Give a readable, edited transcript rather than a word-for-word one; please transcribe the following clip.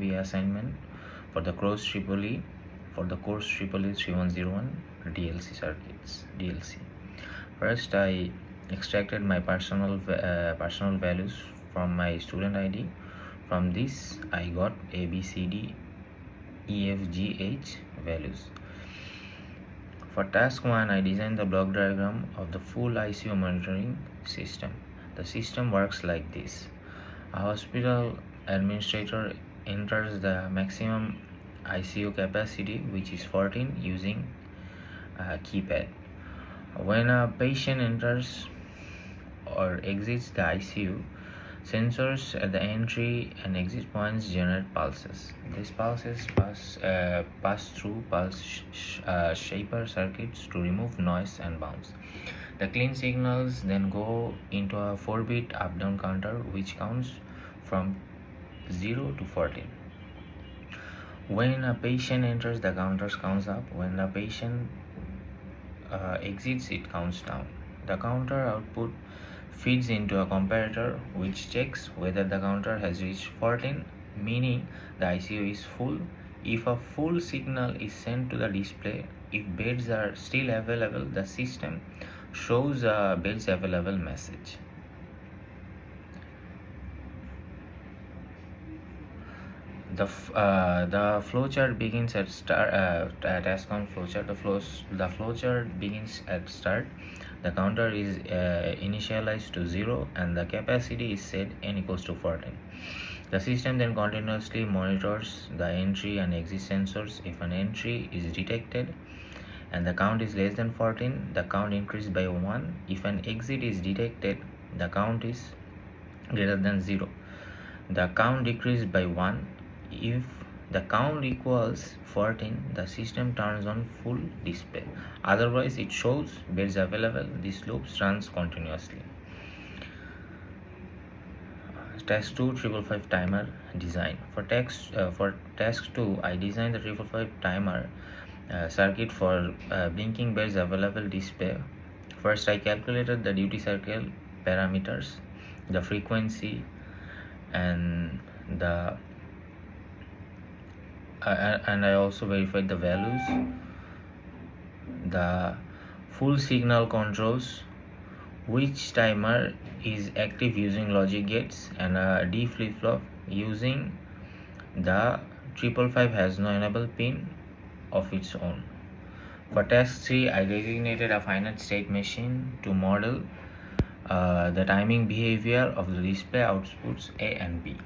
be assignment for the course Tripoli 3101 DLC circuits DLC. First, I extracted my personal values from my student ID. From this, I got A, B, C, D, E, F, G, H values. For task 1, I designed the block diagram of the full ICU monitoring system. The system works like this. A hospital administrator enters the maximum ICU capacity, which is 14, using a keypad. When a patient enters or exits the ICU, sensors at the entry and exit points generate pulses. These pulses pass through pulse shaper circuits to remove noise and bounce. The clean signals then go into a 4-bit up-down counter, which counts from 0 to 14. When a patient enters, the counter counts up. When the patient exits, it counts down. The counter output feeds into a comparator, which checks whether the counter has reached 14, meaning the ICU is full. If a full signal is sent to the display, if beds are still available, the system shows a beds available message. The flowchart begins at start. Task on flowchart. The flowchart begins at start. The counter is initialized to 0 and the capacity is set n equals to 14. The system then continuously monitors the entry and exit sensors. If an entry is detected and the count is less than 14, the count increases by 1. If an exit is detected, the count is greater than 0. The count decreases by 1. If the count equals 14, the system turns on full display. Otherwise, it shows beds available. This loop runs continuously. Task 2, 555 timer design. For task 2, I designed the 555 timer circuit for blinking beds available display. First, I calculated the duty cycle parameters, the frequency, and I also verified the values. The full signal controls which timer is active using logic gates, and a D flip-flop using the 555 has no enable pin of its own. For task 3, I designated a finite state machine to model the timing behavior of the display outputs A and B.